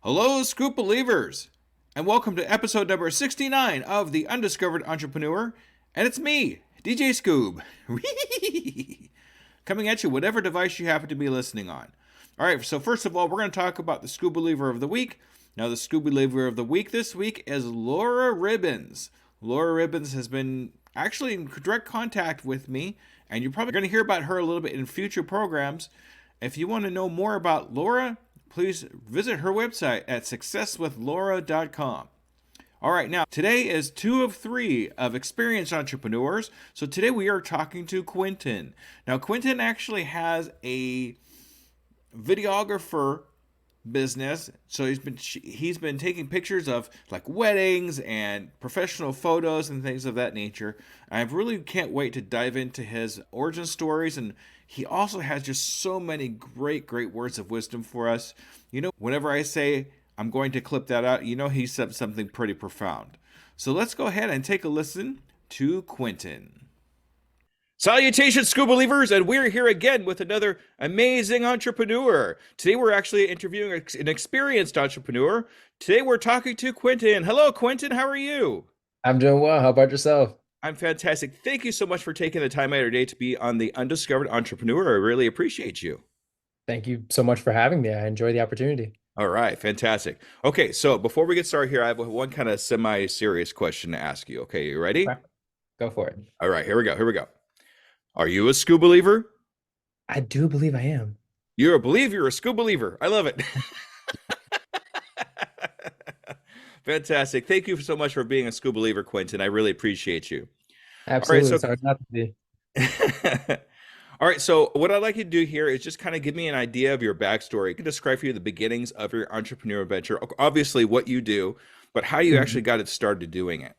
Hello, Scoobelievers, and welcome to episode number 69 of the Undiscovered Entrepreneur. And it's me, DJ Scoob, coming at you whatever device you happen to be listening on. All right, so first of all, we're going to talk about the Scoobeliever of the week. Now, the Scoobeliever of the week this week is Laura Ribbons. Laura Ribbons has been actually in direct contact with me, and you're probably going to hear about her a little bit in future programs. If you want to know more about Laura, please visit her website at successwithlaura.com. All right, now today is 2 of 3 of experienced entrepreneurs. So today we are talking to Quinton. Now, Quinton actually has a videographer business. So he's been taking pictures of like weddings and professional photos and things of that nature. I really can't wait to dive into his origin stories, and he also has just so many great words of wisdom for us. You know, whenever I say I'm going to clip that out, you know he said something pretty profound. So let's go ahead and take a listen to Quinton. Salutations, Scoobelievers, and we're here again with another amazing entrepreneur. Today we're actually interviewing an experienced entrepreneur. Today we're talking to Quinton. Hello, Quinton. How are you? I'm doing well. How about yourself? I'm fantastic. Thank you so much for taking the time out of your day to be on the Undiscovered Entrepreneur. I really appreciate you. Thank you so much for having me. I enjoy the opportunity. All right, fantastic. Okay, so before we get started here, I have one kind of semi-serious question to ask you. Okay, you ready? Okay. Go for it. All right, here we go. Here we go. Are you a Scoobeliever? I do believe I am. You're a believer. You're a Scoobeliever. I love it. Fantastic. Thank you so much for being a Scoobeliever, Quentin. I really appreciate you. All right, Absolutely. so Sorry not to be. all right, so what I'd like you to do here is just kind of give me an idea of your backstory. You can describe for you the beginnings of your entrepreneurial venture, obviously what you do, but how you actually Mhm. got it started doing it.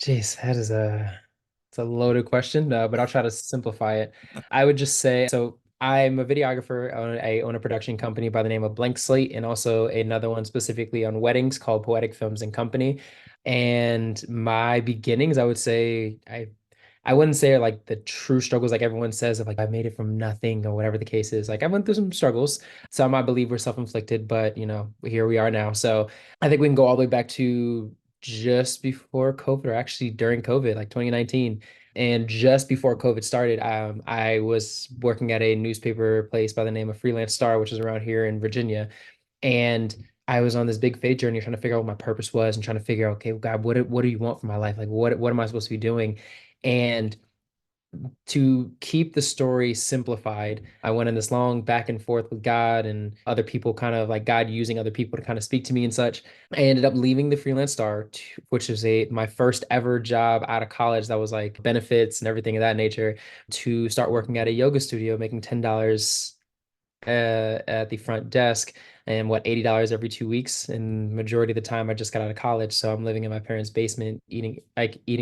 Jeez, that is it's a loaded question, but I'll try to simplify it. I would just say, so I'm a videographer. I own a production company by the name of Blank Slate, and also another one specifically on weddings called Poetic Films and Company. And my beginnings, I would say, I wouldn't say like the true struggles like everyone says of like I made it from nothing or whatever the case is. Like I went through some struggles. Some I believe were self-inflicted, but here we are now. So I think we can go all the way back to just before COVID, or actually during COVID, like 2019. And just before COVID started, I was working at a newspaper place by the name of Freelance Star, which is around here in Virginia. And I was on this big faith journey trying to figure out what my purpose was and trying to figure out, okay, God, what do you want from my life? Like what am I supposed to be doing? And to keep the story simplified, I went in this long back and forth with God and other people, kind of like God using other people to kind of speak to me and such. I ended up leaving the Freelance Star, which is my first ever job out of college that was like benefits and everything of that nature, to start working at a yoga studio, making $10 at the front desk, and what, $80 every 2 weeks. And majority of the time I just got out of college, so I'm living in my parents' basement eating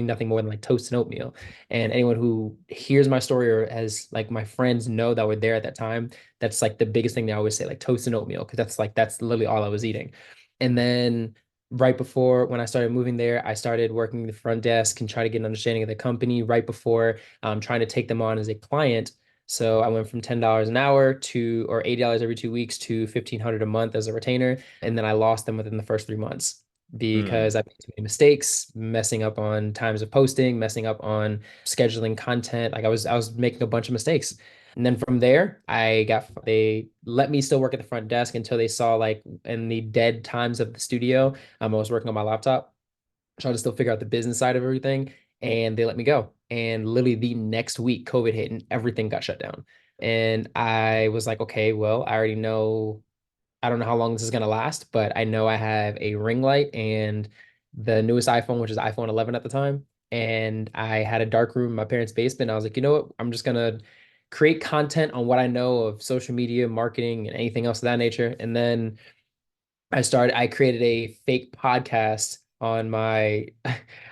nothing more than like toast and oatmeal. And anyone who hears my story or has like my friends know that were there at that time, that's like the biggest thing they always say, like toast and oatmeal, because that's literally all I was eating. And then right before, when I started moving there, I started working the front desk and try to get an understanding of the company right before trying to take them on as a client. So I went from $10 an hour to, or $80 every 2 weeks, to 1,500 a month as a retainer. And then I lost them within the first 3 months because Hmm. I made too many mistakes, messing up on times of posting, messing up on scheduling content. Like I was making a bunch of mistakes. And then from there, they let me still work at the front desk until they saw, like, in the dead times of the studio, I was working on my laptop, trying to still figure out the business side of everything, and they let me go. And literally the next week, COVID hit and everything got shut down. And I was like, okay, well, I already know, I don't know how long this is gonna last, but I know I have a ring light and the newest iPhone, which is iPhone 11 at the time. And I had a dark room in my parents' basement. I was like, you know what? I'm just gonna create content on what I know of social media, marketing, and anything else of that nature. And then I created a fake podcast on my,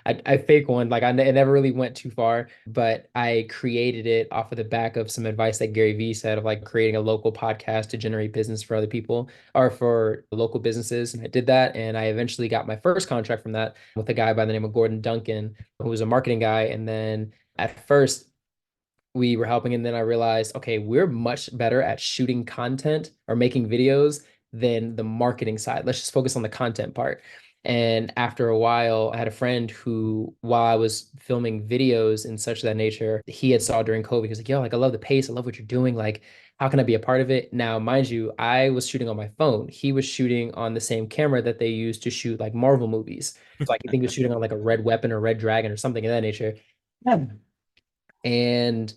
I fake one, like it never really went too far, but I created it off of the back of some advice that Gary Vee said of like creating a local podcast to generate business for other people or for local businesses. And I did that. And I eventually got my first contract from that with a guy by the name of Gordon Duncan, who was a marketing guy. And then at first, we were helping, and then I realized, okay, we're much better at shooting content or making videos than the marketing side. Let's just focus on the content part. And after a while, I had a friend who, while I was filming videos and such of that nature, he had saw during COVID. He was like, yo, like, I love the pace. I love what you're doing. Like, how can I be a part of it? Now, mind you, I was shooting on my phone. He was shooting on the same camera that they use to shoot like Marvel movies. So I think he was shooting on like a Red Weapon or Red Dragon or something of that nature. Yeah. And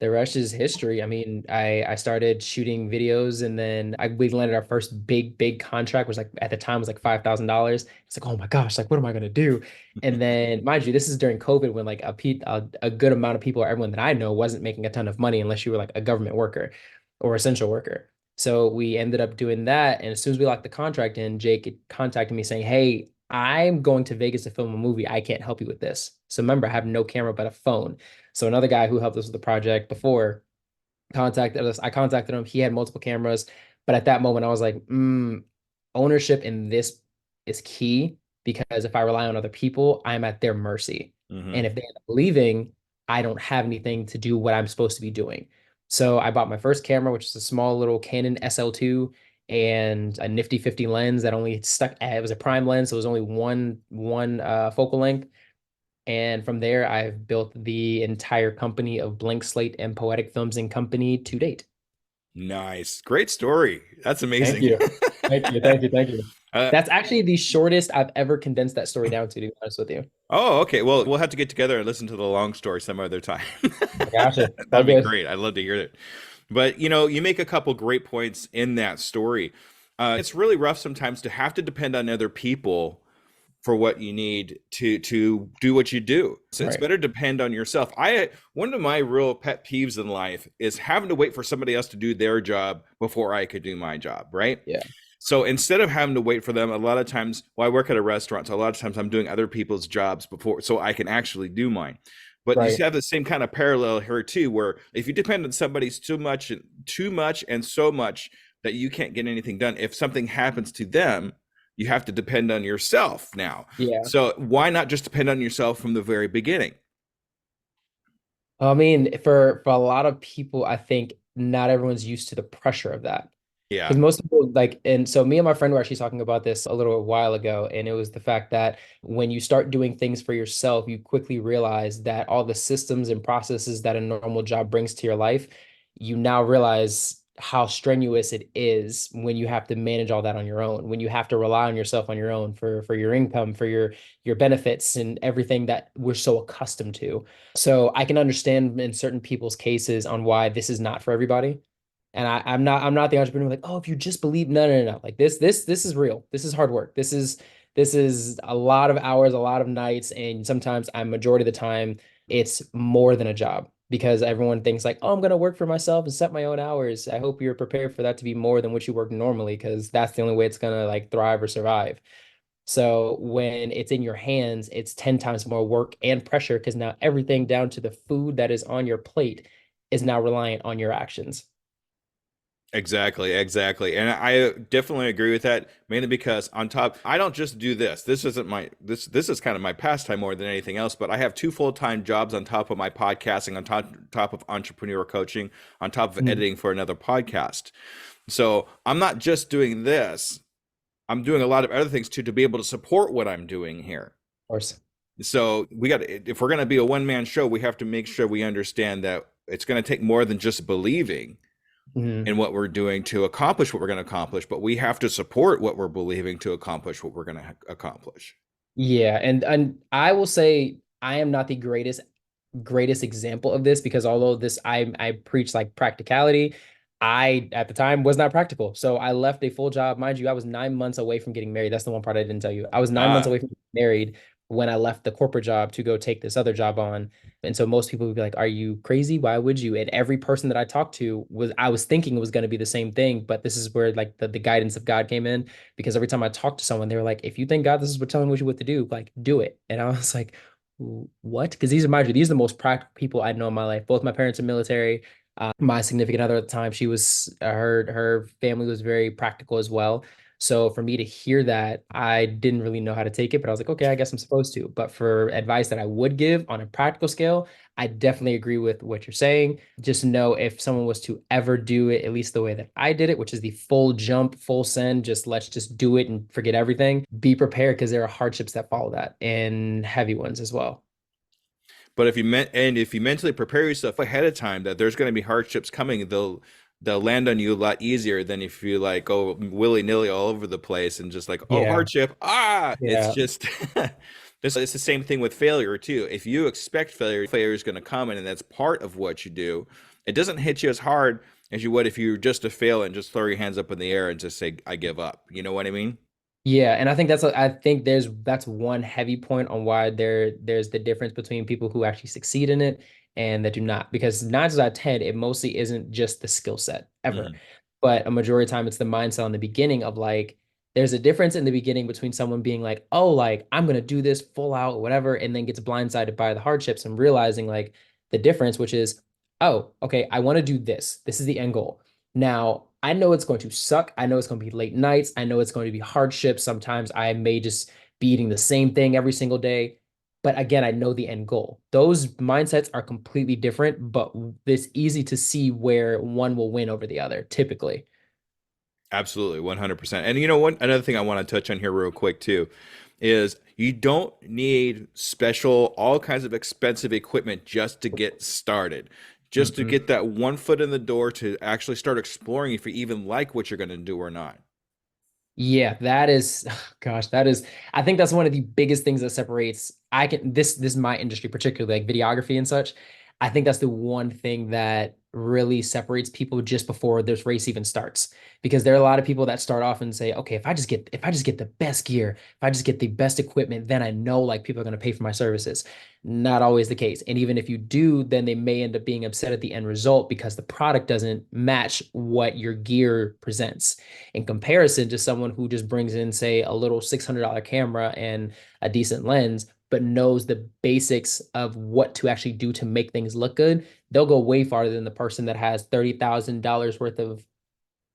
the rest is history. I mean, I started shooting videos, and then we landed our first big contract, was like at the time was like $5,000. It's like, oh my gosh, like what am I gonna do? And then mind you, this is during COVID when like a good amount of people, or everyone that I know, wasn't making a ton of money unless you were like a government worker or essential worker. So we ended up doing that. And as soon as we locked the contract in, Jake contacted me saying, hey, I'm going to Vegas to film a movie. I can't help you with this. So remember, I have no camera but a phone. So another guy who helped us with the project before contacted us. I contacted him. He had multiple cameras, but at that moment, I was like, ownership in this is key, because if I rely on other people, I'm at their mercy. Hmm. And if they end up leaving, I don't have anything to do what I'm supposed to be doing. So I bought my first camera, which is a small little Canon SL2 and a nifty 50 lens that only stuck. It was a prime lens, so it was only one focal length. And from there, I've built the entire company of Blank Slate and Poetic Films and Company to date. Nice. Great story. That's Thank amazing. you. Thank you. Thank you. Thank you. uh, That's actually the shortest I've ever condensed that story down to be honest with you. oh, okay. Well, we'll have to get together and listen to the long story some other time. I gotcha. It's all That'd be good. great. I'd love to hear it. But you make a couple great points in that story. It's really rough sometimes to have to depend on other people for what you need to do what you do. So it's Right. better to depend on yourself. I One of my real pet peeves in life is having to wait for somebody else to do their job before I could do my job, right? Yeah. So instead of having to wait for them, a lot of times, well, I work at a restaurant, so a lot of times I'm doing other people's jobs before, so I can actually do mine. But you Right. have the same kind of parallel here too, where if you depend on somebody too much and so much that you can't get anything done, if something happens to them, you have to depend on yourself now. Yeah. So why not just depend on yourself from the very beginning? I mean, for a lot of people, I think not everyone's used to the pressure of that. Yeah. Because most people like, and so me and my friend were actually talking about this a little while ago, and it was the fact that when you start doing things for yourself, you quickly realize that all the systems and processes that a normal job brings to your life, you now realize how strenuous it is when you have to manage all that on your own, when you have to rely on yourself on your own for your income, for your benefits and everything that we're so accustomed to. So I can understand in certain people's cases on why this is not for everybody. And I'm not the entrepreneur like, oh, if you just believe, no. Like this is real. This is hard work. This is a lot of hours, a lot of nights, and sometimes I'm majority of the time it's more than a job, because everyone thinks like, oh, I'm gonna work for myself and set my own hours. I hope you're prepared for that to be more than what you work normally, because that's the only way it's gonna like thrive or survive. So when it's in your hands, it's 10 times more work and pressure, because now everything down to the food that is on your plate is now reliant on your actions. Exactly, exactly. And I definitely agree with that, mainly because on top, I don't just do this. This isn't my this is kind of my pastime more than anything else, but I have two full-time jobs on top of my podcasting, on top of entrepreneur coaching, on top of Mhm. editing for another podcast. So, I'm not just doing this. I'm doing a lot of other things too to be able to support what I'm doing here. Of course. So, if we're going to be a one-man show, we have to make sure we understand that it's going to take more than just believing Mhm. in what we're doing to accomplish what we're going to accomplish, but we have to support what we're believing to accomplish what we're going to accomplish. Yeah, and I will say I am not the greatest example of this, because although this I preach like practicality, I at the time was not practical. So I left a full job. Mind you, I was 9 months away from getting married. That's the one part I didn't tell you. I was 9 months Ah, away from getting married when I left the corporate job to go take this other job on. And so most people would be like, "Are you crazy? Why would you?" And every person that I talked to I was thinking it was going to be the same thing, but this is where like the guidance of God came in, because every time I talked to someone, they were like, "If you think God, this is what telling you what to do, like do it." And I was like, what? Because these are, mind you, these are the most practical people I know in my life. Both my parents are military. My significant other at the time, she was her family was very practical as well. So for me to hear that, I didn't really know how to take it, but I was like, okay, I guess I'm supposed to. But for advice that I would give on a practical scale, I definitely agree with what you're saying. Just know if someone was to ever do it, at least the way that I did it, which is the full jump, full send, just let's just do it and forget everything, be prepared because there are hardships that follow that and heavy ones as well. But if you mentally prepare yourself ahead of time that there's going to be hardships coming, they'll land on you a lot easier than if you like go willy nilly all over the place and just like, oh, Yeah. hardship, it's Yeah. just it's the same thing with failure too. If you expect failure is going to come and that's part of what you do. It doesn't hit you as hard as you would if you were just to fail and just throw your hands up in the air and just say, I give up. You know what I mean? Yeah, and I think I think that's one heavy point on why there's the difference between people who actually succeed in it and that do not. Because 9 times out of 10, it mostly isn't just the skill set ever, Mhm. but a majority of the time it's the mindset on the beginning of like there's a difference in the beginning between someone being like, oh, like I'm gonna do this full out or whatever, and then gets blindsided by the hardships and realizing like the difference, which is, oh, okay, I want to do this. This is the end goal. Now, I know it's going to suck. I know it's going to be late nights. I know it's going to be hardships. Sometimes I may just be eating the same thing every single day. But again, I know the end goal. Those mindsets are completely different, but it's easy to see where one will win over the other, typically. Absolutely, 100%. And you know what? Another thing I want to touch on here real quick too is you don't need special, all kinds of expensive equipment just to get started. Just to Mhm. get that one foot in the door to actually start exploring if you even like what you're going to do or not. Yeah, that is, gosh, that is, I think that's one of the biggest things that separates, this is my industry, particularly like videography and such. I think that's the one thing that really separates people just before this race even starts. Because there are a lot of people that start off and say, okay, if I just get the best gear, if I just get the best equipment, then I know like people are going to pay for my services. Not always the case. And even if you do, then they may end up being upset at the end result because the product doesn't match what your gear presents in comparison to someone who just brings in, say, a little $600 camera and a decent lens, but knows the basics of what to actually do to make things look good, they'll go way farther than the person that has $30,000 worth of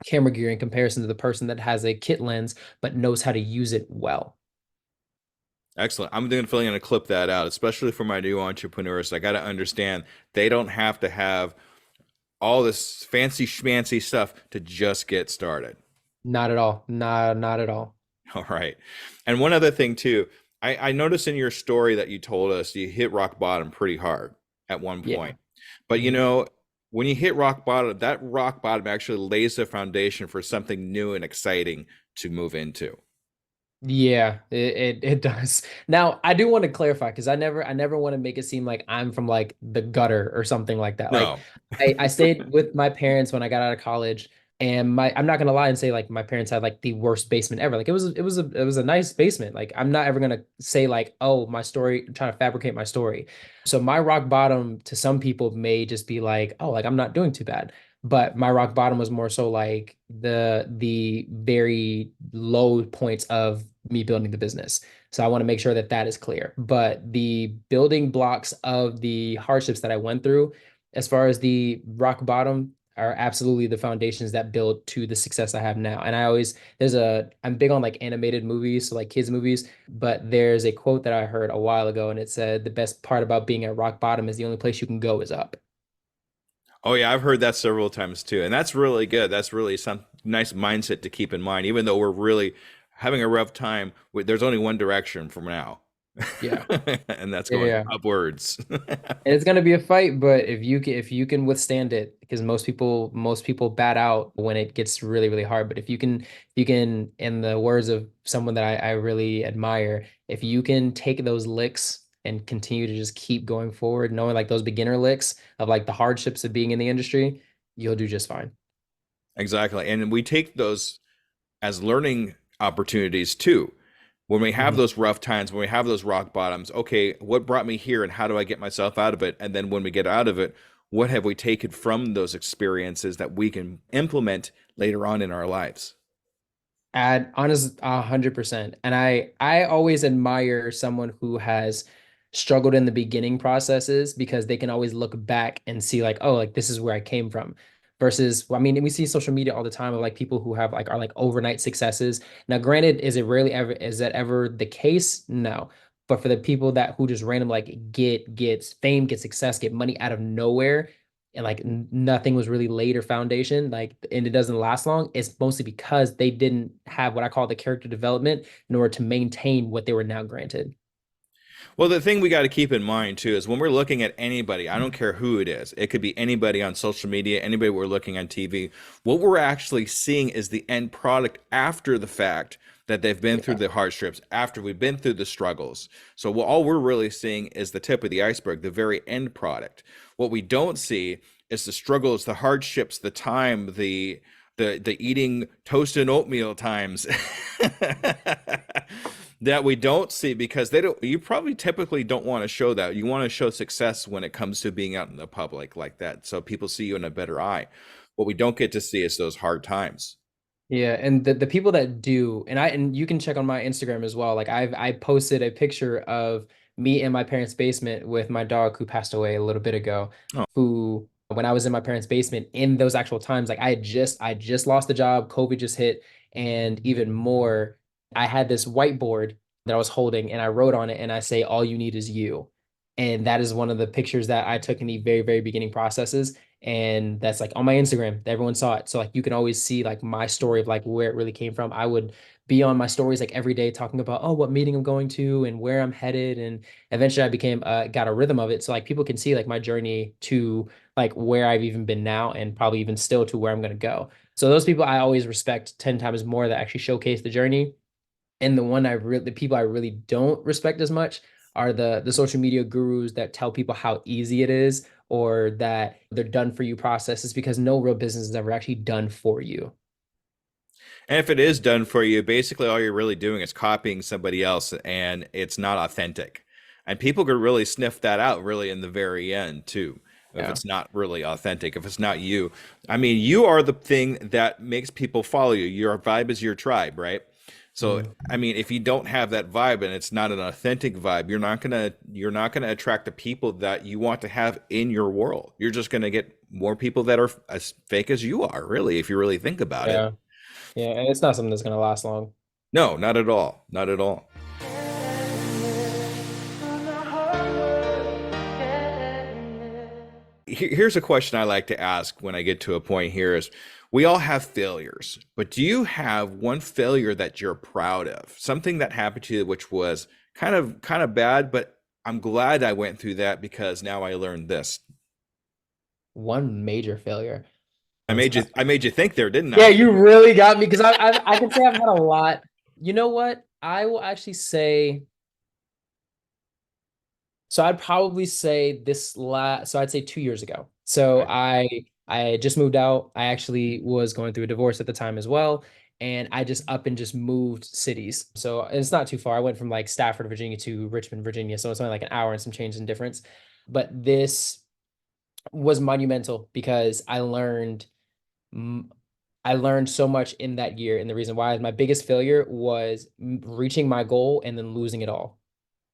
camera gear in comparison to the person that has a kit lens but knows how to use it well. Excellent. I'm definitely going to clip that out, especially for my new entrepreneurs. I got to understand they don't have to have all this fancy schmancy stuff to just get started. Not at all. Not at all. All right. And one other thing too, I noticed in your story that you told us you hit rock bottom pretty hard at one Yeah. point. But you Mhm. know, when you hit rock bottom, that rock bottom actually lays the foundation for something new and exciting to move into. Yeah, it does. Now, I do want to clarify because I never want to make it seem like I'm from like the gutter or something like that. Like No. I stayed with my parents when I got out of college, and my I'm not gonna lie and say like my parents had like the worst basement ever. Like it was a nice basement. Like I'm not ever gonna say like, oh, my story, trying to fabricate my story. So my rock bottom to some people may just be like, oh, like I'm not doing too bad. But my rock bottom was more so like the very low points of me building the business. So I want to make sure that that is clear. But the building blocks of the hardships that I went through, as far as the rock bottom, are absolutely the foundations that build to the success I have now. And I'm big on like animated movies, so like kids movies, but there's a quote that I heard a while ago and it said the best part about being at rock bottom is the only place you can go is up. Oh yeah, I've heard that several times too. And that's really good. That's really some nice mindset to keep in mind, even though we're really having a rough time. There's only one direction from now. Yeah. And that's Yeah. going Yeah. upwards. And it's gonna be a fight, but if you can withstand it, because most people bat out when it gets really, really hard. But if you can, in the words of someone that I really admire, if you can take those licks and continue to just keep going forward, knowing like those beginner licks of like the hardships of being in the industry, you'll do just fine. Exactly. And we take those as learning opportunities too. When we have Mhm. those rough times, when we have those rock bottoms, okay, what brought me here and how do I get myself out of it? And then when we get out of it, what have we taken from those experiences that we can implement later on in our lives? At honest, 100%. And I always admire someone who has struggled in the beginning processes because they can always look back and see like, oh, like this is where I came from. Versus, well, I mean, we see social media all the time of like people who have like are like overnight successes. Now, granted, is that ever the case? No. But for the people that who just random like gets fame, get success, get money out of nowhere, and like nothing was really laid or foundation, like, and it doesn't last long, it's mostly because they didn't have what I call the character development in order to maintain what they were now granted. Well, the thing we got to keep in mind too is when we're looking at anybody, I don't care who it is, it could be anybody on social media, anybody we're looking on TV, what we're actually seeing is the end product after the fact that they've been through Yeah. the hardships, after we've been through the struggles. So all we're really seeing is the tip of the iceberg, the very end product. What we don't see is the struggles, the hardships, the time, the eating toast and oatmeal times that we don't see because they don't, you probably typically don't want to show that. You want to show success when it comes to being out in the public like that, so people see you in a better eye. What we don't get to see is those hard times. Yeah, and the people that do, and you can check on my Instagram as well. Like I posted a picture of me in my parents' basement with my dog who passed away a little bit ago, Oh, who when I was in my parents' basement in those actual times, like I just lost the job, COVID just hit, and even more, I had this whiteboard that I was holding and I wrote on it and I say, all you need is you. And that is one of the pictures that I took in the very, very beginning processes, and that's like on my Instagram. Everyone saw it. So like you can always see like my story of like where it really came from. I would be on my stories like every day talking about, oh, what meeting I'm going to and where I'm headed. And eventually I became got a rhythm of it. So like people can see like my journey to like where I've even been now and probably even still to where I'm going to go. So those people I always respect 10 times more that actually showcase the journey. And the people I really don't respect as much are the social media gurus that tell people how easy it is or that they're done for you processes, because no real business is ever actually done for you. and if it is done for you, basically all you're really doing is copying somebody else and it's not authentic. And people could really sniff that out really in the very end too. If Yeah. it's not really authentic, if it's not you. I mean, you are the thing that makes people follow you. Your vibe is your tribe, right? So, Mm. I mean, if you don't have that vibe and it's not an authentic vibe, you're not gonna attract the people that you want to have in your world. You're just gonna get more people that are as fake as you are, really, if you really think about it. Yeah. Yeah. And it's not something that's gonna last long. No, not at all. Not at all. Here's a question I like to ask when I get to a point here is we all have failures, but do you have one failure that you're proud of? Something that happened to you which was kind of bad, but I'm glad I went through that because now I learned this. One major failure. I That's made you tough. I made you think there, didn't Yeah, I? you really got me because I can say I've had a lot. You know what? I will actually say. So I'd probably say so I'd say 2 years ago. So Okay. I just moved out. I actually was going through a divorce at the time as well. And I just up and just moved cities. So it's not too far. I went from like Stafford, Virginia to Richmond, Virginia. So it's only like an hour and some change in difference. But this was monumental because mm, I learned so much in that year. And the reason why my biggest failure was reaching my goal and then losing it all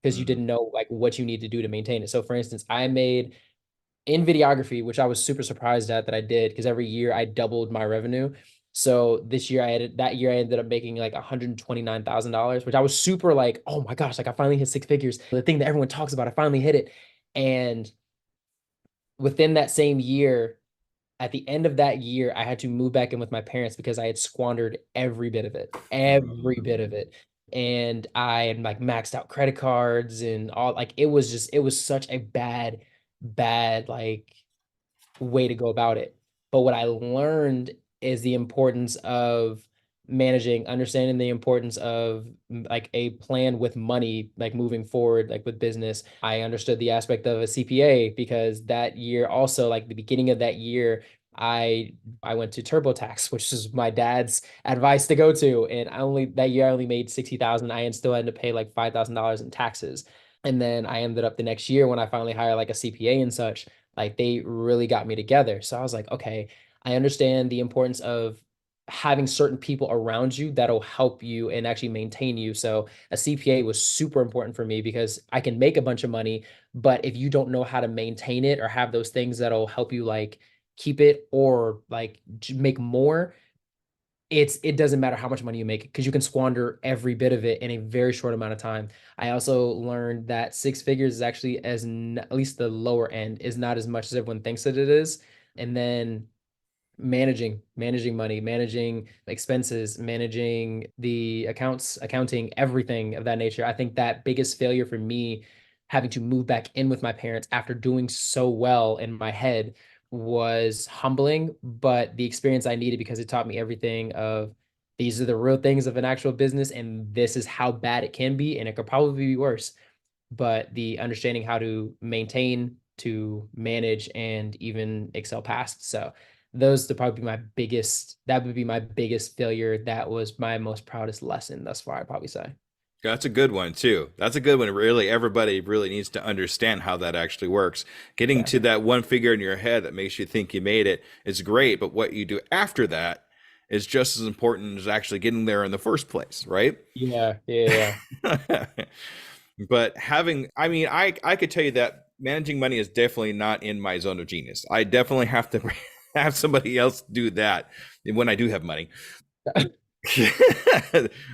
because you Mm. didn't know like what you need to do to maintain it. So for instance, I made in videography, which I was super surprised at that I did because every year I doubled my revenue. So this year that year I ended up making like $129,000, which I was super like, oh my gosh, like I finally hit six figures. The thing that everyone talks about, I finally hit it. And within that same year, at the end of that year, I had to move back in with my parents because I had squandered every bit of it. And I had like maxed out credit cards and all like it was such a bad like way to go about it. But what I learned is the importance of understanding the importance of like a plan with money, like moving forward, like with business. I understood the aspect of a CPA because that year also, like the beginning of that year, I went to TurboTax, which is my dad's advice to go to. And that year I only made 60,000. I still had to pay like $5,000 in taxes. And then I ended up the next year when I finally hired like a CPA and such, like they really got me together. So I was like, okay, I understand the importance of having certain people around you that'll help you and actually maintain you. So a CPA was super important for me because I can make a bunch of money, but if you don't know how to maintain it or have those things that'll help you like keep it or like make more, it doesn't matter how much money you make because you can squander every bit of it in a very short amount of time. I also learned that six figures is actually at least the lower end is not as much as everyone thinks that it is. And then managing money, managing expenses, managing the accounting, everything of that nature. I think that biggest failure for me, having to move back in with my parents after doing so well in my head, was humbling, but the experience I needed because it taught me everything of these are the real things of an actual business, and this is how bad it can be, and it could probably be worse. But the understanding how to maintain, to manage, and even excel past. So those would probably be that would be my biggest failure. That was my most proudest lesson thus far, I'd probably say. That's a good one too. That's a good one. Really, everybody really needs to understand how that actually works. Getting Yeah. to that one figure in your head that makes you think you made it is great, but what you do after that is just as important as actually getting there in the first place, right? Yeah. Yeah. But having, I mean, I could tell you that managing money is definitely not in my zone of genius. I definitely have to have somebody else do that when I do have money. Yeah.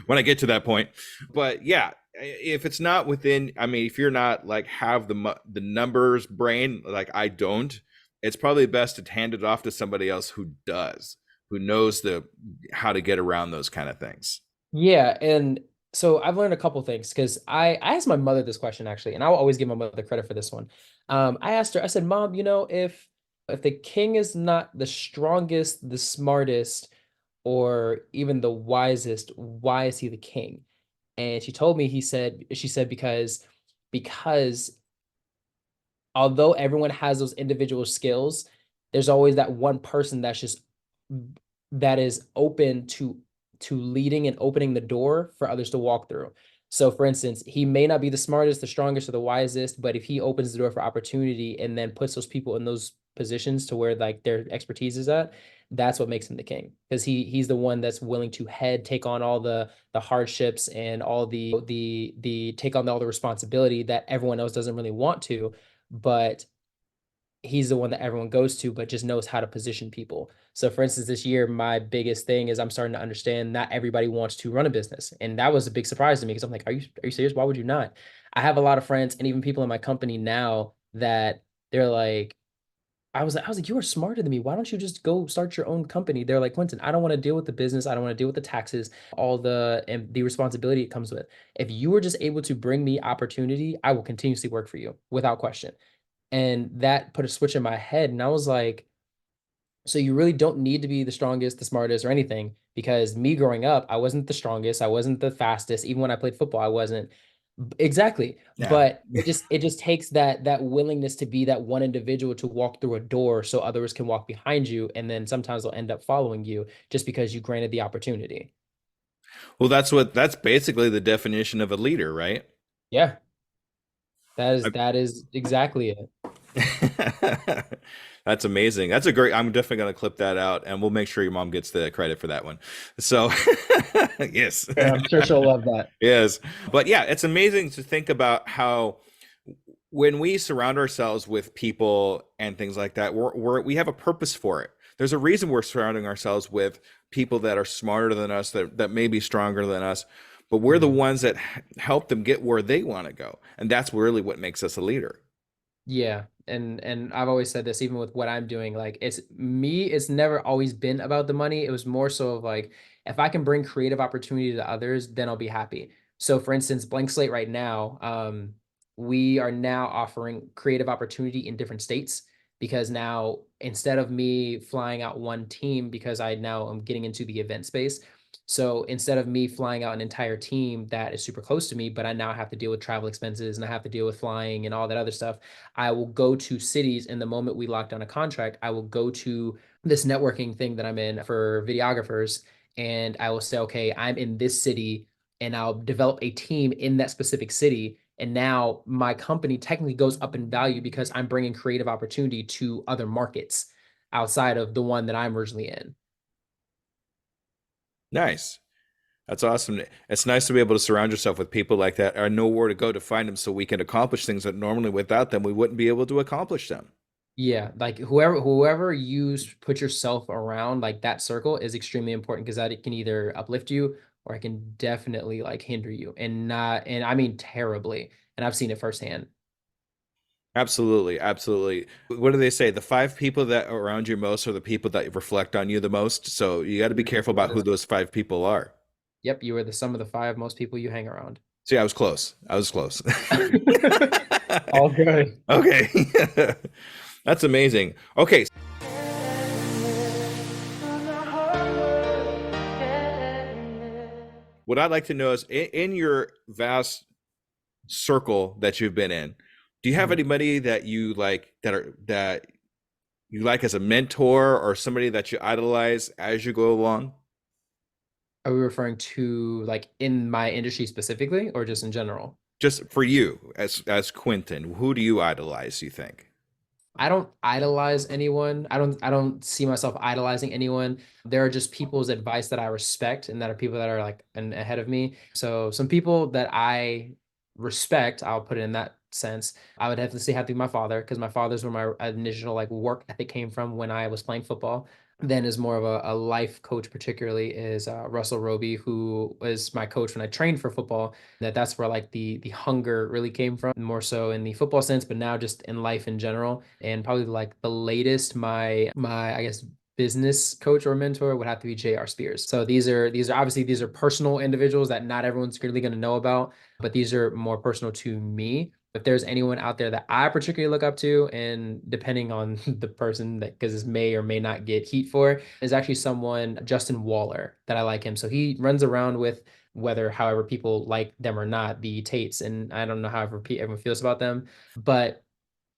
When I get to that point. But yeah, if it's not within, I mean, if you're not like have the numbers brain like I don't, it's probably best to hand it off to somebody else who does, who knows the how to get around those kind of things. Yeah, and so I've learned a couple things because I asked my mother this question actually, and I will always give my mother credit for this one. I asked her, I said, Mom, if the king is not the strongest, the smartest, or even the wisest, why is he the king? And she told me she said because although everyone has those individual skills, there's always that one person that is open to leading and opening the door for others to walk through. So for instance, he may not be the smartest, the strongest, or the wisest, but if he opens the door for opportunity and then puts those people in those positions to where like their expertise is at, that's what makes him the king. Because he's the one that's willing to take on all the hardships and all the take on all the responsibility that everyone else doesn't really want to, but he's the one that everyone goes to, but just knows how to position people. So, for instance, this year, my biggest thing is I'm starting to understand not everybody wants to run a business, and that was a big surprise to me because I'm like, are you serious? Why would you not? I have a lot of friends and even people in my company now that they're like. I was like, you are smarter than me. Why don't you just go start your own company? They're like, Quentin, I don't want to deal with the business. I don't want to deal with the taxes, all the responsibility it comes with. If you were just able to bring me opportunity, I will continuously work for you without question. And that put a switch in my head. And I was like, so you really don't need to be the strongest, the smartest, or anything. Because me growing up, I wasn't the strongest. I wasn't the fastest. Even when I played football, I wasn't. Exactly. Yeah. But it just takes that willingness to be that one individual to walk through a door so others can walk behind you. And then sometimes they'll end up following you just because you granted the opportunity. Well, that's basically the definition of a leader, right? Yeah, that is exactly it. That's amazing. That's a great. I'm definitely going to clip that out, and we'll make sure your mom gets the credit for that one. So, yes, Yeah, I'm sure she'll love that. yes. But yeah, it's amazing to think about how when we surround ourselves with people and things like that, we have a purpose for it. There's a reason we're surrounding ourselves with people that are smarter than us, that may be stronger than us, but we're the Mhm. ones that help them get where they want to go, and that's really what makes us a leader. Yeah, and I've always said this, even with what I'm doing, like it's never always been about the money. It was more so of like, if I can bring creative opportunity to others, then I'll be happy. So for instance, Blank Slate right now, we are now offering creative opportunity in different states because now instead of me flying out one team, because I now am getting into the event space. So instead of me flying out an entire team that is super close to me, but I now have to deal with travel expenses and I have to deal with flying and all that other stuff. I will go to cities, and the moment we lock down a contract, I will go to this networking thing that I'm in for videographers, and I will say, okay, I'm in this city, and I'll develop a team in that specific city. And now my company technically goes up in value because I'm bringing creative opportunity to other markets outside of the one that I'm originally in. Nice. That's awesome. It's nice to be able to surround yourself with people like that or know where to go to find them so we can accomplish things that normally without them we wouldn't be able to accomplish them. Yeah, like whoever you put yourself around, like that circle is extremely important because that it can either uplift you or it can definitely like hinder you and I mean terribly. And I've seen it firsthand. Absolutely, absolutely. What do they say? The five people that are around you most are the people that reflect on you the most. So you got to be careful about who those five people are. Yep, you are the sum of the five most people you hang around. See, I was close. I was close. All good. Okay. That's amazing. Okay. What I'd like to know is in your vast circle that you've been in, do you have Mhm. anybody that you like that you like as a mentor or somebody that you idolize as you go along? Are we referring to like in my industry specifically or just in general? Just for you as Quinton, who do you idolize, you think? I don't idolize anyone. I don't see myself idolizing anyone. There are just people's advice that I respect and that are people that are like ahead of me. So some people that I respect, I'll put it in that sense. I would definitely have to be my father because my father's where my initial like work ethic came from when I was playing football. Then is more of a life coach, particularly is Russell Roby, who was my coach when I trained for football. That's where like the hunger really came from, more so in the football sense, but now just in life in general. And probably like the latest, my I guess business coach or mentor would have to be J.R. Spears. So these are obviously these are personal individuals that not everyone's really going to know about, but these are more personal to me. If there's anyone out there that I particularly look up to, and depending on the person that because this may or may not get heat for, is actually someone, Justin Waller, that I like him. So he runs around with whether however people like them or not, the Tates, and I don't know however everyone feels about them, but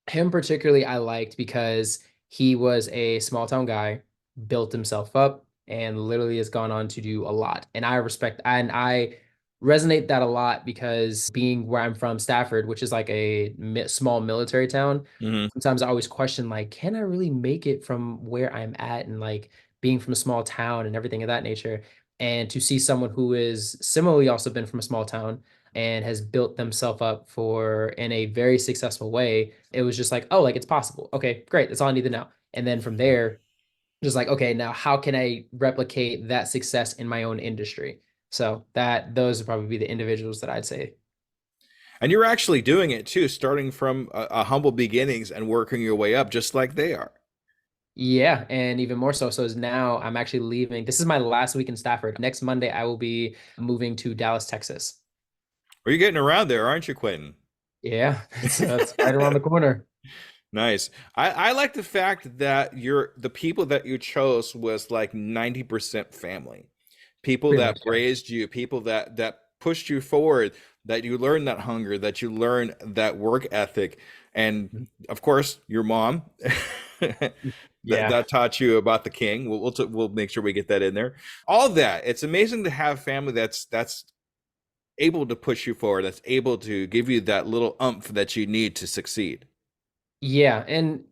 him particularly I liked because he was a small town guy, built himself up, and literally has gone on to do a lot. And I respect and I resonate that a lot because being where I'm from, Stafford, which is like a small military town, Hmm. sometimes I always question like, can I really make it from where I'm at and like being from a small town and everything of that nature. And to see someone who is similarly also been from a small town and has built themselves up for in a very successful way, it was just like, oh, like it's possible. Okay, great. That's all I need to know. And then from there, just like, okay, now how can I replicate that success in my own industry? So that those would probably be the individuals that I'd say. And you're actually doing it too, starting from a humble beginnings and working your way up just like they are. Yeah, and even more so. So is now I'm actually leaving. This is my last week in Stafford. Next Monday, I will be moving to Dallas, Texas. Well, you're getting around there, aren't you, Quentin? Yeah, it's right around the corner. Nice. I like the fact that the people that you chose was like 90% family. People Pretty that much, yeah. raised you, people that pushed you forward, that you learn that hunger, that you learn that work ethic, and of course, your mom Yeah. that taught you about the king. We'll make sure we get that in there. All that. It's amazing to have family that's able to push you forward, that's able to give you that little umph that you need to succeed. Yeah, and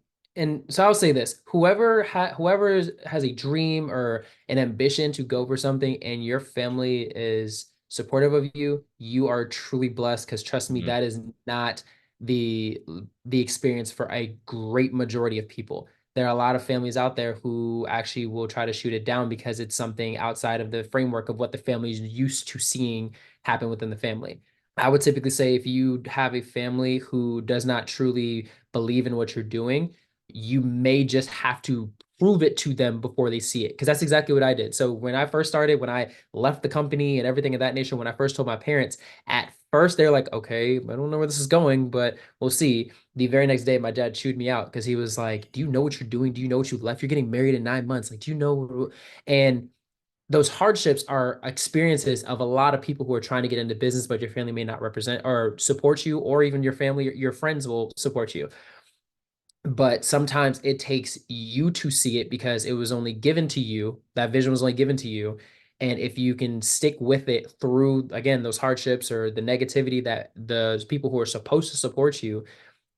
so I'll say this: whoever has a dream or an ambition to go for something, and your family is supportive of you, you are truly blessed. Because trust me, Mhm. that is not the the experience for a great majority of people. There are a lot of families out there who actually will try to shoot it down because it's something outside of the framework of what the family is used to seeing happen within the family. I would typically say if you have a family who does not truly believe in what you're doing, you may just have to prove it to them before they see it. Because that's exactly what I did. So when I first started, when I left the company and everything of that nature, when I first told my parents, at first they're like, okay, I don't know where this is going, but we'll see. The very next day, my dad chewed me out because he was like, do you know what you're doing? Do you know what you left? You're getting married in 9 months. Like, do you know? And those hardships are experiences of a lot of people who are trying to get into business, but your family may not represent or support you, or even your family, your friends will support you. But sometimes it takes you to see it because it was only given to you. That vision was only given to you. And if you can stick with it through, again, those hardships or the negativity that the people who are supposed to support you,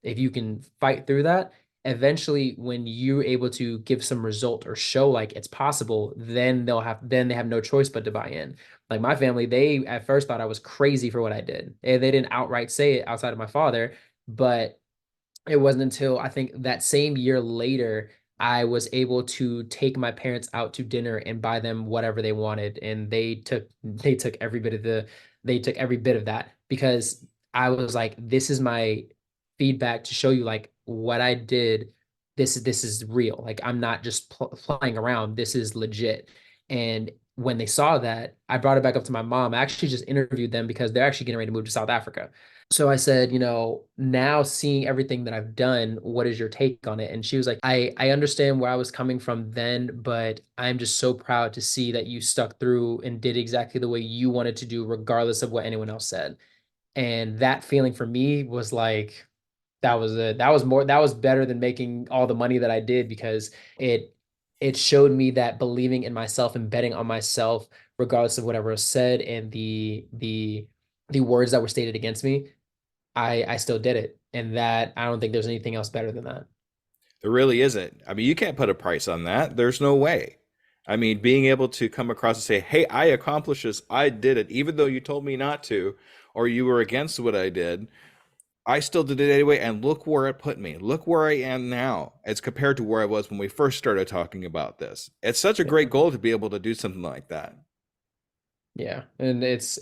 if you can fight through that, eventually when you're able to give some result or show like it's possible, then they have no choice but to buy in. Like my family, they at first thought I was crazy for what I did. And they didn't outright say it outside of my father, but It wasn't until I think that same year later I was able to take my parents out to dinner and buy them whatever they wanted, and they took every bit of that because I was like, this is my feedback to show you like what I did. This is real. Like I'm not just playing around. This is legit. And when they saw that, I brought it back up to my mom. I actually just interviewed them because they're actually getting ready to move to South Africa. So I said, now seeing everything that I've done, what is your take on it? And she was like, I understand where I was coming from then, but I'm just so proud to see that you stuck through and did exactly the way you wanted to do, regardless of what anyone else said. And that feeling for me was like, that was better than making all the money that I did because it it showed me that believing in myself and betting on myself, regardless of whatever was said and the words that were stated against me, I still did it. And that I don't think there's anything else better than that. There really isn't. I mean, you can't put a price on that. There's no way. I mean, being able to come across and say, hey, I accomplished this, I did it, even though you told me not to, or you were against what I did, I still did it anyway, and look where it put me. Look where I am now as compared to where I was when we first started talking about this. It's such a great Yeah. goal to be able to do something like that. Yeah. And it's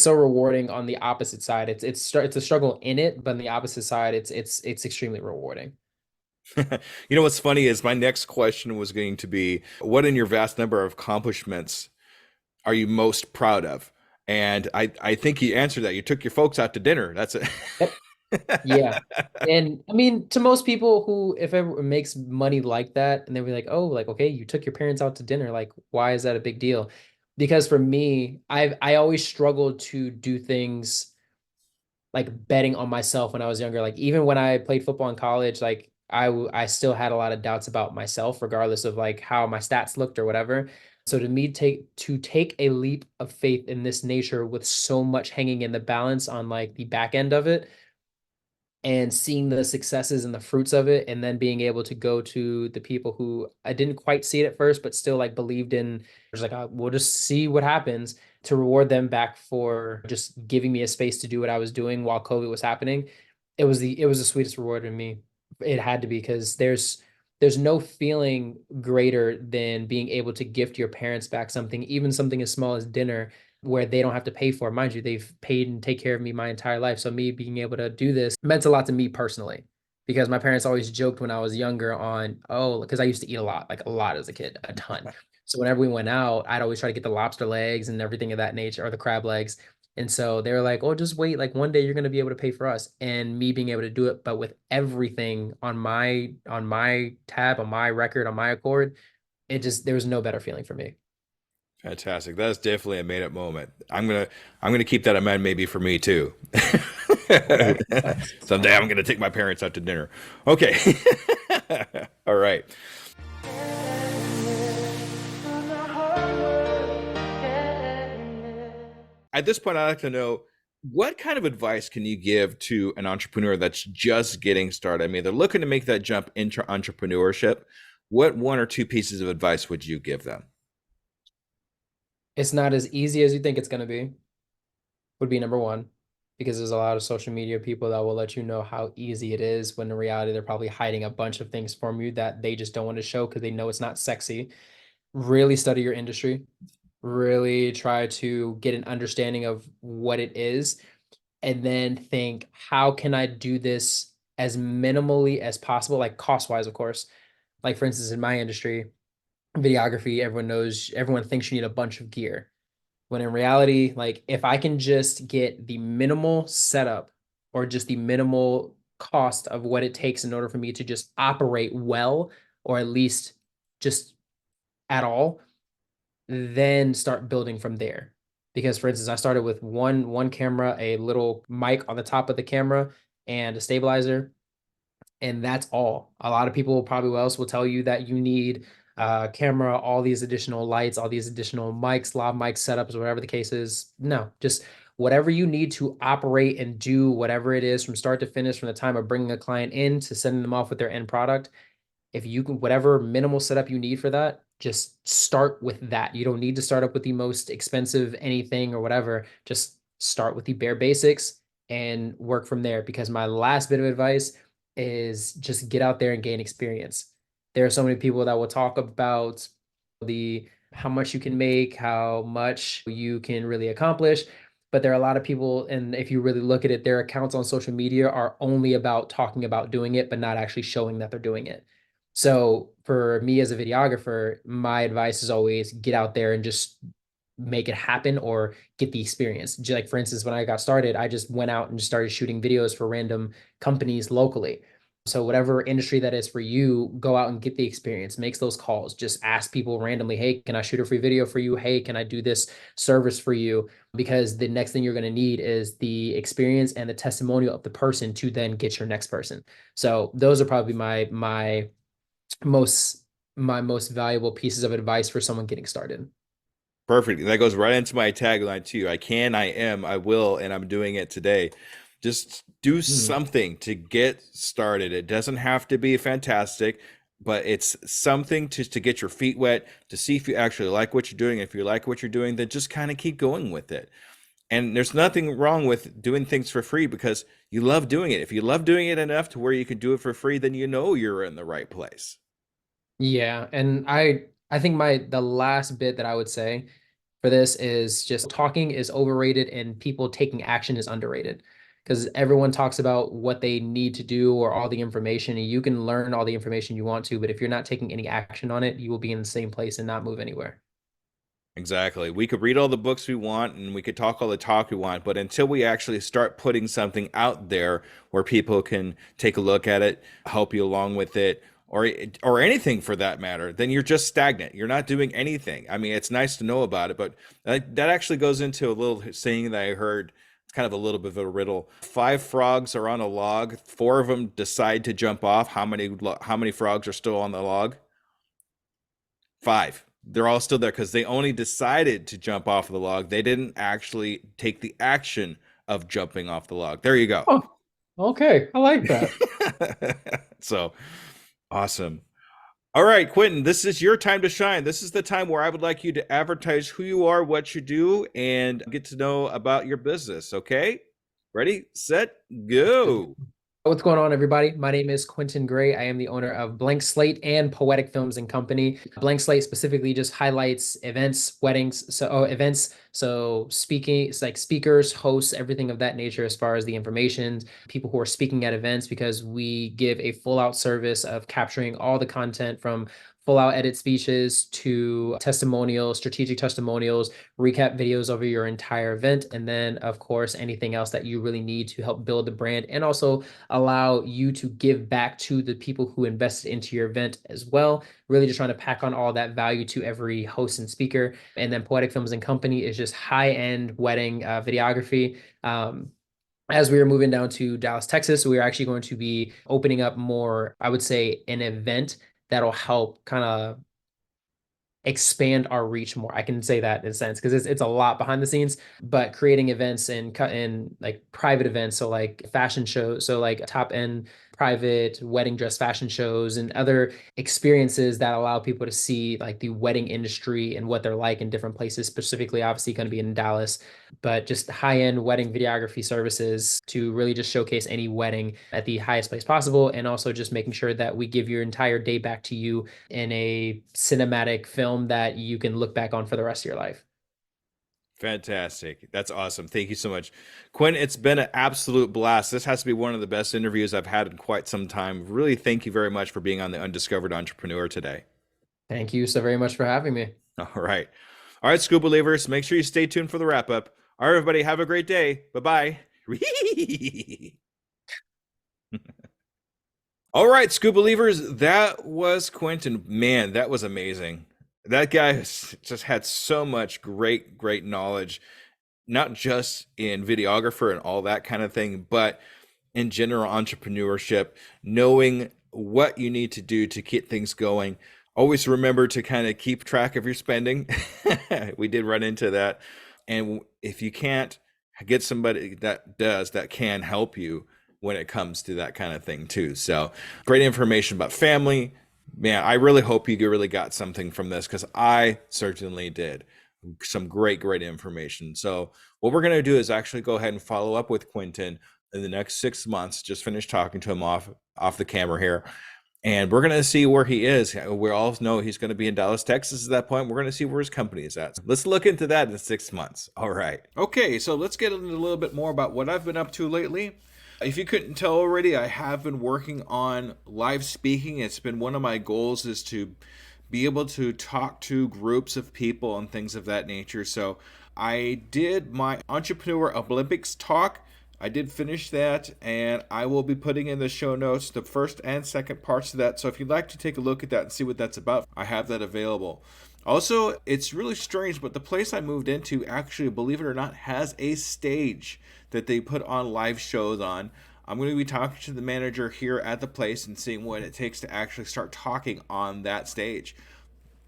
so rewarding on the opposite side. It's a struggle in it, but on the opposite side, it's extremely rewarding. You know what's funny is my next question was going to be, what in your vast number of accomplishments are you most proud of? And I think you answered that. You took your folks out to dinner. That's it. Yep. Yeah. And I mean, to most people who, if ever makes money like that, and they'll be like, oh, like, okay, you took your parents out to dinner. Like, why is that a big deal? Because for me, I always struggled to do things like betting on myself when I was younger. Like even when I played football in college, like I still had a lot of doubts about myself, regardless of like how my stats looked or whatever. So to take a leap of faith in this nature with so much hanging in the balance on like the back end of it and seeing the successes and the fruits of it, and then being able to go to the people who I didn't quite see it at first but still like believed in, was like, we'll just see what happens, to reward them back for just giving me a space to do what I was doing while COVID was happening. It was the sweetest reward in me. It had to be, because there's no feeling greater than being able to gift your parents back something, even something as small as dinner, where they don't have to pay for it. Mind you, they've paid and take care of me my entire life. So me being able to do this meant a lot to me personally, because my parents always joked when I was younger on, oh, because I used to eat a lot, like a lot as a kid, a ton. So whenever we went out, I'd always try to get the lobster legs and everything of that nature, or the crab legs. And so they were like, oh, just wait, like one day you're going to be able to pay for us. And me being able to do it, but with everything on my tab, on my record, on my accord, there was no better feeling for me. Fantastic. That's definitely a made up moment. I'm gonna keep that in mind maybe for me too. Nice, nice. Someday I'm gonna take my parents out to dinner. Okay. All right. At this point, I'd like to know, what kind of advice can you give to an entrepreneur that's just getting started? I mean, they're looking to make that jump into entrepreneurship. What one or two pieces of advice would you give them? It's not as easy as you think it's going to be, would be number one, because there's a lot of social media people that will let you know how easy it is, when in reality, they're probably hiding a bunch of things from you that they just don't want to show because they know it's not sexy. Really study your industry, really try to get an understanding of what it is, and then think, how can I do this as minimally as possible, like cost wise, of course. Like, for instance, in my industry, videography, everyone thinks you need a bunch of gear, when in reality, like if I can just get the minimal setup or just the minimal cost of what it takes in order for me to just operate well, or at least just at all, then start building from there. Because for instance, I started with one camera, a little mic on the top of the camera, and a stabilizer, and that's all. A lot of people probably else will tell you that you need camera, all these additional lights, all these additional mics, lav mic setups, whatever the case is. No, just whatever you need to operate and do whatever it is from start to finish, from the time of bringing a client in to sending them off with their end product. If you can, whatever minimal setup you need for that, just start with that. You don't need to start up with the most expensive anything or whatever. Just start with the bare basics and work from there. Because my last bit of advice is just get out there and gain experience. There are so many people that will talk about the how much you can make, how much you can really accomplish. But there are a lot of people, and if you really look at it, their accounts on social media are only about talking about doing it, but not actually showing that they're doing it. So for me as a videographer, my advice is always get out there and just make it happen or get the experience. Like for instance, when I got started, I just went out and just started shooting videos for random companies locally. So whatever industry that is for you, go out and get the experience, makes those calls, just ask people randomly, hey, can I shoot a free video for you? Hey, can I do this service for you? Because the next thing you're going to need is the experience and the testimonial of the person to then get your next person. So those are probably most my most valuable pieces of advice for someone getting started. Perfect. That goes right into my tagline too. I can, I am, I will, and I'm doing it today. Just do Hmm. something to get started. It doesn't have to be fantastic, but it's something to get your feet wet, to see if you actually like what you're doing. If you like what you're doing, then just kind of keep going with it. And there's nothing wrong with doing things for free because you love doing it. If you love doing it enough to where you can do it for free, then you know you're in the right place. Yeah, and I think the last bit that I would say for this is just talking is overrated and people taking action is underrated. Because everyone talks about what they need to do or all the information, and you can learn all the information you want to, but if you're not taking any action on it, you will be in the same place and not move anywhere. Exactly. We could read all the books we want and we could talk all the talk we want, but until we actually start putting something out there where people can take a look at it, help you along with it, or anything for that matter, then you're just stagnant. You're not doing anything. I mean, it's nice to know about it, but that actually goes into a little saying that I heard. It's kind of a little bit of a riddle. Five frogs are on a log. Four of them decide to jump off. How many frogs are still on the log? Five. They're all still there because they only decided to jump off of the log. They didn't actually take the action of jumping off the log. There you go. Oh, okay. I like that. So awesome. All right, Quentin, this is your time to shine. This is the time where I would like you to advertise who you are, what you do, and get to know about your business. Okay? Ready, set, go. What's going on, everybody? My name is Quinton Gray. I am the owner of Blank Slate and Poetic Films and Company. Blank Slate specifically just highlights events, weddings, events, so speaking, it's like speakers, hosts, everything of that nature as far as the information, people who are speaking at events, because we give a full out service of capturing all the content from full out edit speeches to testimonials, strategic testimonials, recap videos over your entire event, and then, of course, anything else that you really need to help build the brand and also allow you to give back to the people who invested into your event as well. Really just trying to pack on all that value to every host and speaker. And then Poetic Films and Company is just high-end wedding videography. As we are moving down to Dallas, Texas, we are actually going to be opening up more, I would say, an event that'll help kind of expand our reach more. I can say that in a sense because it's a lot behind the scenes, but creating events and cut in like private events, so like fashion shows, so like top end private wedding dress fashion shows and other experiences that allow people to see like the wedding industry and what they're like in different places, specifically obviously going to be in Dallas, but just high-end wedding videography services to really just showcase any wedding at the highest place possible, and also just making sure that we give your entire day back to you in a cinematic film that you can look back on for the rest of your life. Fantastic. That's awesome. Thank you so much. Quinn, it's been an absolute blast. This has to be one of the best interviews I've had in quite some time. Really, thank you very much for being on the Undiscovered Entrepreneur today. Thank you so very much for having me. All right. All right, Scoobelievers, make sure you stay tuned for the wrap up. All right, everybody, have a great day. Bye bye. All right, Scuba Believers, that was Quentin. Man, that was amazing. That guy just had so much great knowledge, not just in videographer and all that kind of thing, but in general entrepreneurship, knowing what you need to do to get things going. Always remember to kind of keep track of your spending. We did run into that. And if you can't, get somebody that does, that can help you when it comes to that kind of thing too. So great information about family. Man, I really hope you really got something from this because I certainly did. Some great information. So what we're going to do is actually go ahead and follow up with Quentin in the next 6 months. Just finished talking to him off the camera here. And we're going to see where he is. We all know he's going to be in Dallas, Texas at that point. We're going to see where his company is at. So let's look into that in 6 months. All right. Okay, so let's get into a little bit more about what I've been up to lately. If you couldn't tell already, I have been working on live speaking. It's been one of my goals is to be able to talk to groups of people and things of that nature. So I did my Entrepreneur Olympics talk. I did finish that, and I will be putting in the show notes the first and second parts of that. So if you'd like to take a look at that and see what that's about, I have that available. Also, it's really strange, but the place I moved into actually, believe it or not, has a stage that they put on live shows on. I'm going to be talking to the manager here at the place and seeing what it takes to actually start talking on that stage.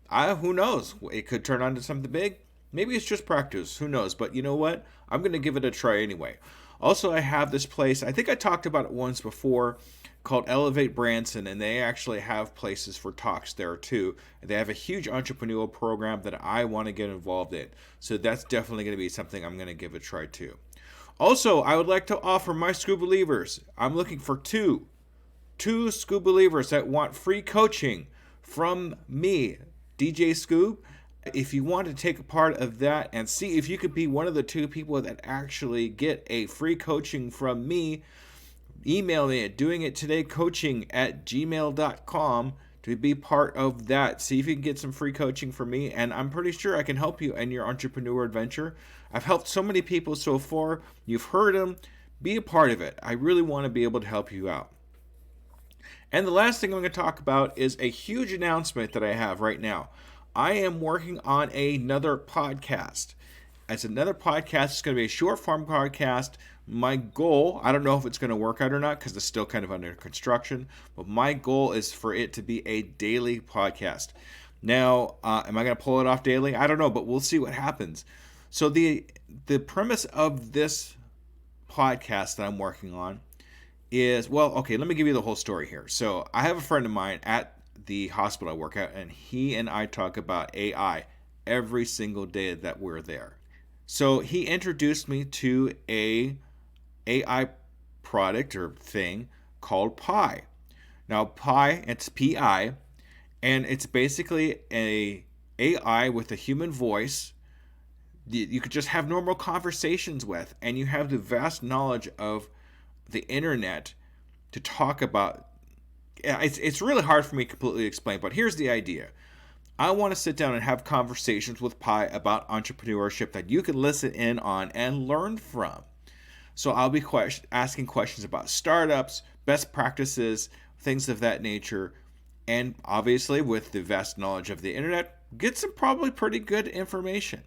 Who knows? It could turn on to something big. Maybe it's just practice. Who knows? But you know what? I'm going to give it a try anyway. Also, I have this place, I think I talked about it once before, called Elevate Branson, and they actually have places for talks there too. They have a huge entrepreneurial program that I want to get involved in. So that's definitely going to be something I'm going to give a try too. Also, I would like to offer my Scoobelievers. I'm looking for two Scoobelievers that want free coaching from me, DJ Scoob. If you want to take a part of that and see if you could be one of the two people that actually get a free coaching from me, email me at doingittodaycoaching@gmail.com to be part of that. See if you can get some free coaching from me, and I'm pretty sure I can help you in your entrepreneur adventure. I've helped so many people so far. You've heard them. Be a part of it. I really want to be able to help you out. And the last thing I'm going to talk about is a huge announcement that I have right now. I am working on another podcast. It's another podcast. It's going to be a short form podcast. My goal, I don't know if it's going to work out or not because it's still kind of under construction, but my goal is for it to be a daily podcast. Now, am I going to pull it off daily? I don't know, but we'll see what happens. So the premise of this podcast that I'm working on is, well, okay, let me give you the whole story here. So I have a friend of mine at the hospital I work at, and he and I talk about AI every single day that we're there. So he introduced me to a AI product or thing called Pi. Now Pi, it's Pi, and it's basically a AI with a human voice you could just have normal conversations with, and you have the vast knowledge of the internet to talk about. It's really hard for me to completely explain, but here's the idea. I want to sit down and have conversations with Pi about entrepreneurship that you can listen in on and learn from. So I'll be asking questions about startups, best practices, things of that nature, and obviously with the vast knowledge of the internet, get some probably pretty good information.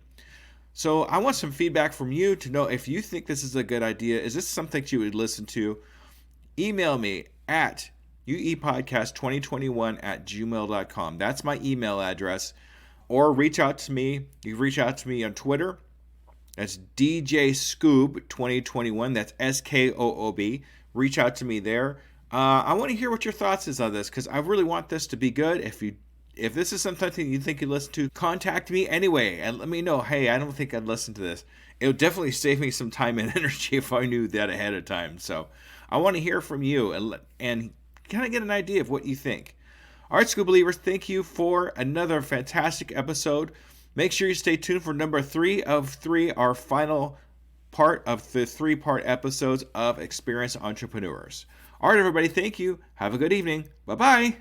So I want some feedback from you to know if you think this is a good idea. Is this something you would listen to? Email me at uepodcast2021@gmail.com. That's my email address. Or reach out to me. You can reach out to me on Twitter. That's DJ Scoob2021. That's SKOOB. Reach out to me there. I want to hear what your thoughts is on this because I really want this to be good. If this is something you think you listen to, contact me anyway and let me know, hey, I don't think I'd listen to this. It would definitely save me some time and energy if I knew that ahead of time. So I want to hear from you and kind of get an idea of what you think. All right, Scoobelievers, thank you for another fantastic episode. Make sure you stay tuned for number 3 of 3, our final part of the 3-part episodes of Experienced Entrepreneurs. All right, everybody, thank you. Have a good evening. Bye-bye.